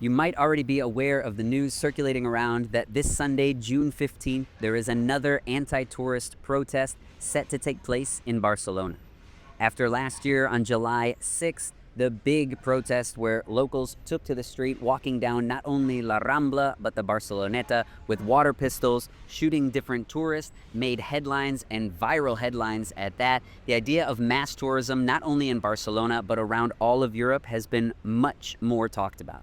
You might already be aware of the news circulating around that this Sunday, June 15th, there is another anti-tourist protest set to take place in Barcelona. After last year on July 6th, the big protest where locals took to the street walking down not only La Rambla but the Barceloneta with water pistols, shooting different tourists, made headlines and viral headlines at that. The idea of mass tourism, not only in Barcelona but around all of Europe, has been much more talked about.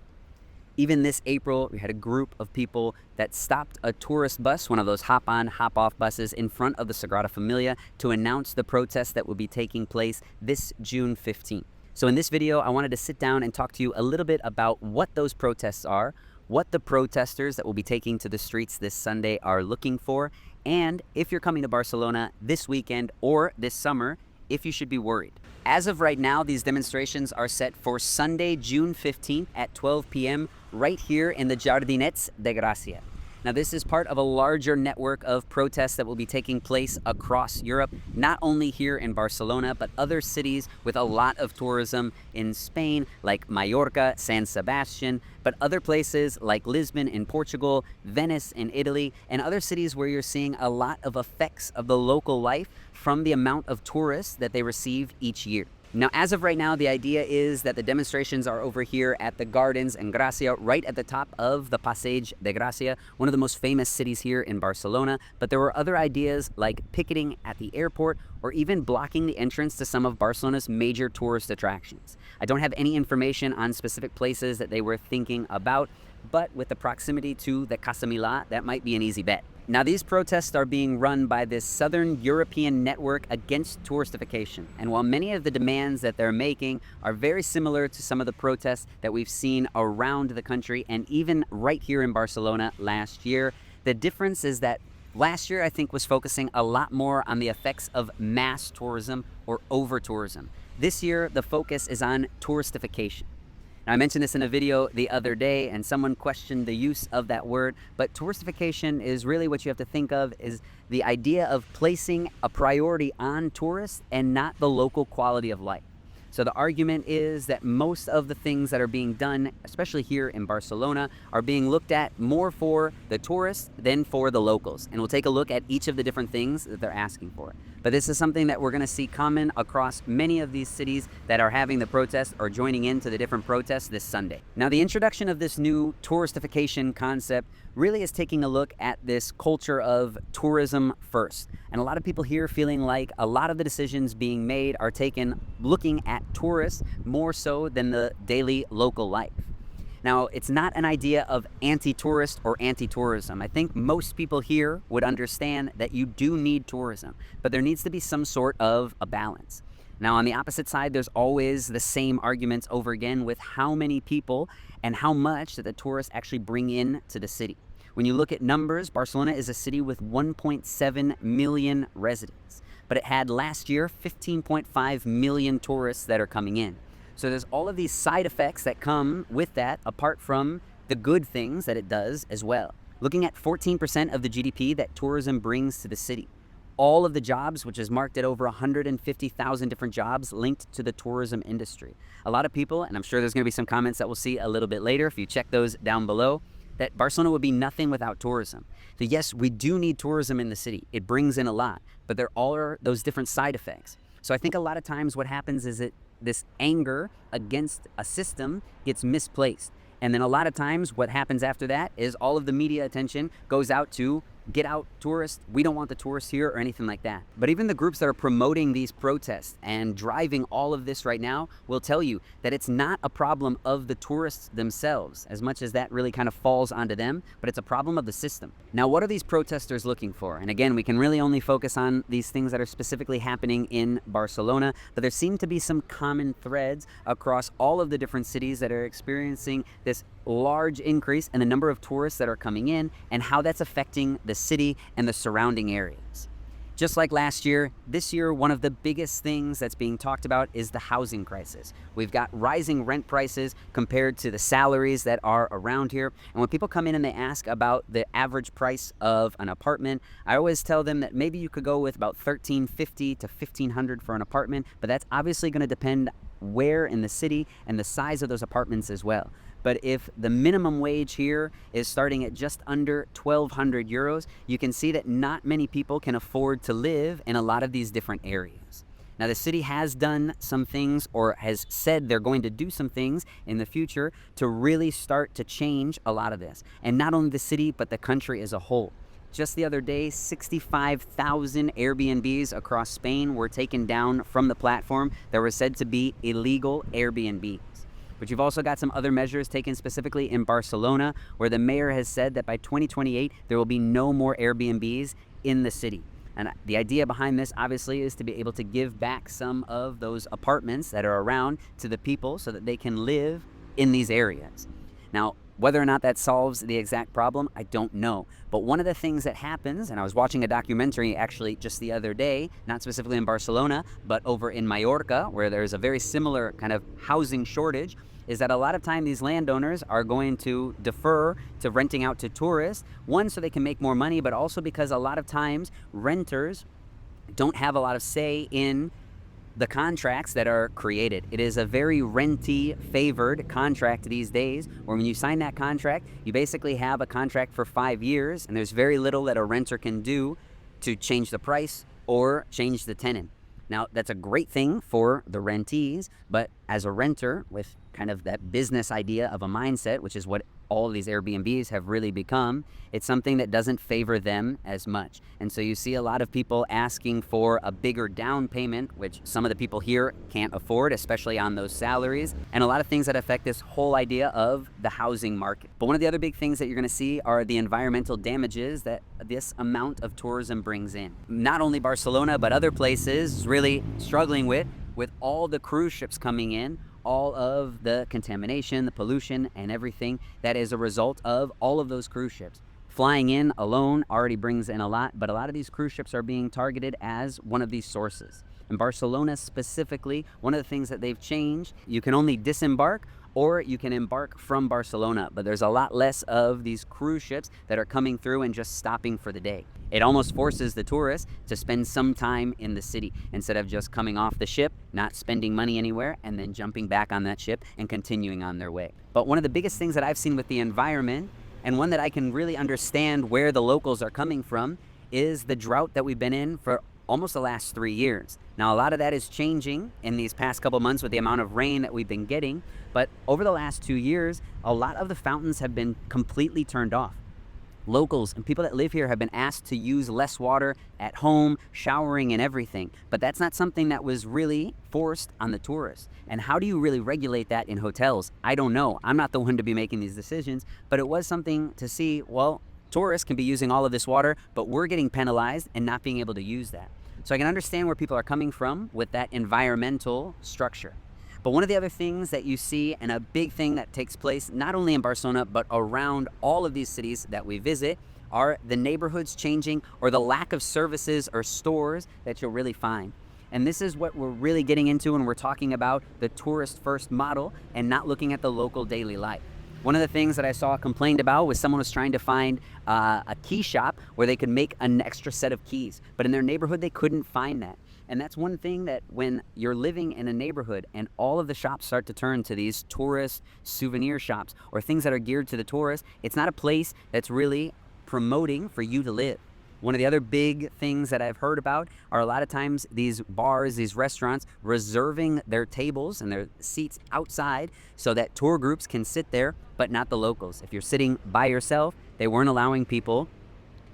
Even this April, we had a group of people that stopped a tourist bus, one of those hop-on, hop-off buses, in front of the Sagrada Familia to announce the protest that will be taking place this June 15th. So in this video, I wanted to sit down and talk to you a little bit about what those protests are, what the protesters that will be taking to the streets this Sunday are looking for, and if you're coming to Barcelona this weekend or this summer, if you should be worried. As of right now, these demonstrations are set for Sunday, June 15th at 12 p.m. right here in the Jardinets de Gracia. Now, this is part of a larger network of protests that will be taking place across Europe, not only here in Barcelona, but other cities with a lot of tourism in Spain, like Mallorca, San Sebastian, but other places like Lisbon in Portugal, Venice in Italy, and other cities where you're seeing a lot of effects of the local life from the amount of tourists that they receive each year. Now, as of right now, the idea is that the demonstrations are over here at the Gardens en Gracia, right at the top of the Passeig de Gracia, one of the most famous cities here in Barcelona. But there were other ideas like picketing at the airport or even blocking the entrance to some of Barcelona's major tourist attractions. I don't have any information on specific places that they were thinking about, but with the proximity to the Casa Milà, that might be an easy bet. Now, these protests are being run by this Southern European network against touristification. And while many of the demands that they're making are very similar to some of the protests that we've seen around the country and even right here in Barcelona last year, the difference is that last year, I think, was focusing a lot more on the effects of mass tourism or over-tourism. This year, the focus is on touristification. Now, I mentioned this in a video the other day, and someone questioned the use of that word, but touristification is really what you have to think of is the idea of placing a priority on tourists and not the local quality of life. So the argument is that most of the things that are being done, especially here in Barcelona, are being looked at more for the tourists than for the locals. And we'll take a look at each of the different things that they're asking for. But this is something that we're going to see common across many of these cities that are having the protests or joining into the different protests this Sunday. Now, the introduction of this new touristification concept really is taking a look at this culture of tourism first. And a lot of people here feeling like a lot of the decisions being made are taken looking at tourists more so than the daily local life. Now, it's not an idea of anti-tourist or anti-tourism. I think most people here would understand that you do need tourism, but there needs to be some sort of a balance. Now, on the opposite side, there's always the same arguments over again with how many people and how much that the tourists actually bring in to the city. When you look at numbers, Barcelona is a city with 1.7 million residents, but it had last year 15.5 million tourists that are coming in. So there's all of these side effects that come with that, apart from the good things that it does as well. Looking at 14% of the GDP that tourism brings to the city. All of the jobs, which is marked at over 150,000 different jobs linked to the tourism industry. A lot of people, and I'm sure there's going to be some comments that we'll see a little bit later if you check those down below, that Barcelona would be nothing without tourism. So yes, we do need tourism in the city. It brings in a lot, but there are those different side effects. So I think a lot of times what happens is that this anger against a system gets misplaced. And then a lot of times what happens after that is all of the media attention goes out to get out tourists. We don't want the tourists here or anything like that. But even the groups that are promoting these protests and driving all of this right now will tell you that it's not a problem of the tourists themselves, as much as that really kind of falls onto them, but it's a problem of the system. Now, what are these protesters looking for? And again, we can really only focus on these things that are specifically happening in Barcelona, but there seem to be some common threads across all of the different cities that are experiencing this large increase in the number of tourists that are coming in and how that's affecting the city and the surrounding areas. Just like last year, this year, one of the biggest things that's being talked about is the housing crisis. We've got rising rent prices compared to the salaries that are around here. And when people come in and they ask about the average price of an apartment, I always tell them that maybe you could go with about $1,350 to $1,500 for an apartment, but that's obviously going to depend where in the city and the size of those apartments as well. But if the minimum wage here is starting at just under 1,200 euros, you can see that not many people can afford to live in a lot of these different areas. Now, the city has done some things, or has said they're going to do some things in the future to really start to change a lot of this. And not only the city, but the country as a whole. Just the other day, 65,000 Airbnbs across Spain were taken down from the platform that were said to be illegal Airbnbs. But you've also got some other measures taken specifically in Barcelona, where the mayor has said that by 2028, there will be no more Airbnbs in the city. And the idea behind this, obviously, is to be able to give back some of those apartments that are around to the people so that they can live in these areas. Now, whether or not that solves the exact problem, I don't know. But one of the things that happens, and I was watching a documentary actually just the other day, not specifically in Barcelona, but over in Mallorca, where there's a very similar kind of housing shortage, is that a lot of time these landowners are going to defer to renting out to tourists, one, so they can make more money, but also because a lot of times renters don't have a lot of say in the contracts that are created. It is a very rentee favored contract these days, where when you sign that contract, you basically have a contract for 5 years, and there's very little that a renter can do to change the price or change the tenant. Now, that's a great thing for the rentees, but as a renter with kind of that business idea of a mindset, which is what all of these Airbnbs have really become, it's something that doesn't favor them as much. And so you see a lot of people asking for a bigger down payment, which some of the people here can't afford, especially on those salaries, and a lot of things that affect this whole idea of the housing market. But one of the other big things that you're going to see are the environmental damages that this amount of tourism brings in. Not only Barcelona, but other places really struggling with all the cruise ships coming in, all of the contamination, the pollution, and everything that is a result of all of those cruise ships. Flying in alone already brings in a lot, but a lot of these cruise ships are being targeted as one of these sources. In Barcelona specifically, one of the things that they've changed, you can only disembark or you can embark from Barcelona, but there's a lot less of these cruise ships that are coming through and just stopping for the day. It almost forces the tourists to spend some time in the city instead of just coming off the ship, not spending money anywhere, and then jumping back on that ship and continuing on their way. But one of the biggest things that I've seen with the environment, and one that I can really understand where the locals are coming from, is the drought that we've been in for almost the last 3 years. Now, a lot of that is changing in these past couple months with the amount of rain that we've been getting, but over the last 2 years, a lot of the fountains have been completely turned off. Locals and people that live here have been asked to use less water at home, showering and everything, but that's not something that was really forced on the tourists. And how do you really regulate that in hotels? I don't know. I'm not the one to be making these decisions, but it was something to see, well, tourists can be using all of this water, but we're getting penalized and not being able to use that. So I can understand where people are coming from with that environmental structure. But one of the other things that you see, and a big thing that takes place not only in Barcelona, but around all of these cities that we visit, are the neighborhoods changing, or the lack of services or stores that you'll really find. And this is what we're really getting into when we're talking about the tourist first model and not looking at the local daily life. One of the things that I saw complained about was someone was trying to find a key shop where they could make an extra set of keys, but in their neighborhood they couldn't find that. And that's one thing that when you're living in a neighborhood and all of the shops start to turn to these tourist souvenir shops or things that are geared to the tourist, it's not a place that's really promoting for you to live. One of the other big things that I've heard about are a lot of times these bars, these restaurants, reserving their tables and their seats outside so that tour groups can sit there, but not the locals. If you're sitting by yourself, they weren't allowing people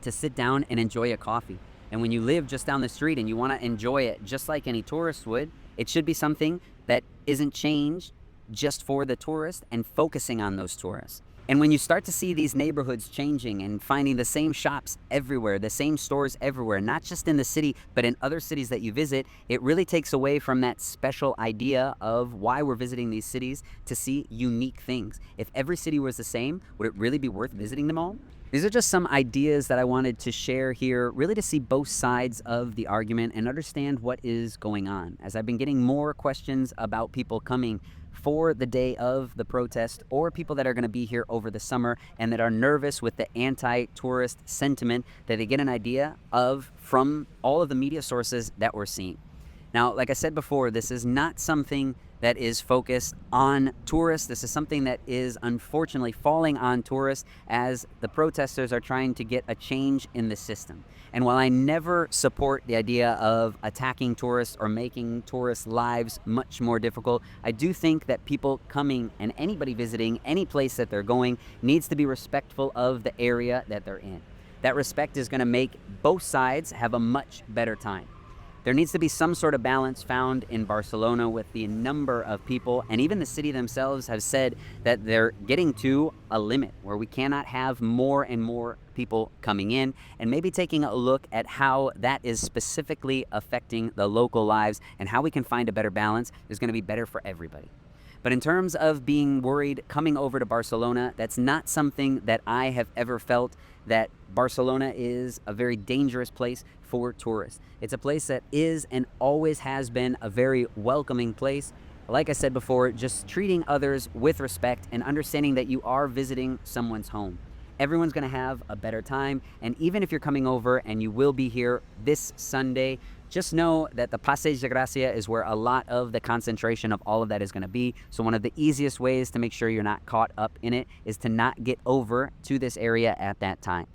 to sit down and enjoy a coffee. And when you live just down the street and you want to enjoy it just like any tourist would, it should be something that isn't changed just for the tourist and focusing on those tourists. And when you start to see these neighborhoods changing and finding the same shops everywhere, the same stores everywhere, not just in the city, but in other cities that you visit, it really takes away from that special idea of why we're visiting these cities, to see unique things. If every city was the same, would it really be worth visiting them all? These are just some ideas that I wanted to share here, really to see both sides of the argument and understand what is going on. As I've been getting more questions about people coming for the day of the protest, or people that are going to be here over the summer and that are nervous with the anti-tourist sentiment that they get an idea of from all of the media sources that we're seeing. Now, like I said before, this is not something that is focused on tourists. This is something that is unfortunately falling on tourists as the protesters are trying to get a change in the system. And while I never support the idea of attacking tourists or making tourists' lives much more difficult, I do think that people coming and anybody visiting any place that they're going needs to be respectful of the area that they're in. That respect is going to make both sides have a much better time. There needs to be some sort of balance found in Barcelona with the number of people, and even the city themselves have said that they're getting to a limit where we cannot have more and more people coming in, and maybe taking a look at how that is specifically affecting the local lives and how we can find a better balance is going to be better for everybody. But in terms of being worried coming over to Barcelona, that's not something that I have ever felt, that Barcelona is a very dangerous place for tourists. It's a place that is and always has been a very welcoming place. Like I said before, just treating others with respect and understanding that you are visiting someone's home. Everyone's going to have a better time, and even if you're coming over and you will be here this Sunday, just know that the Passeig de Gracia is where a lot of the concentration of all of that is going to be. So one of the easiest ways to make sure you're not caught up in it is to not get over to this area at that time.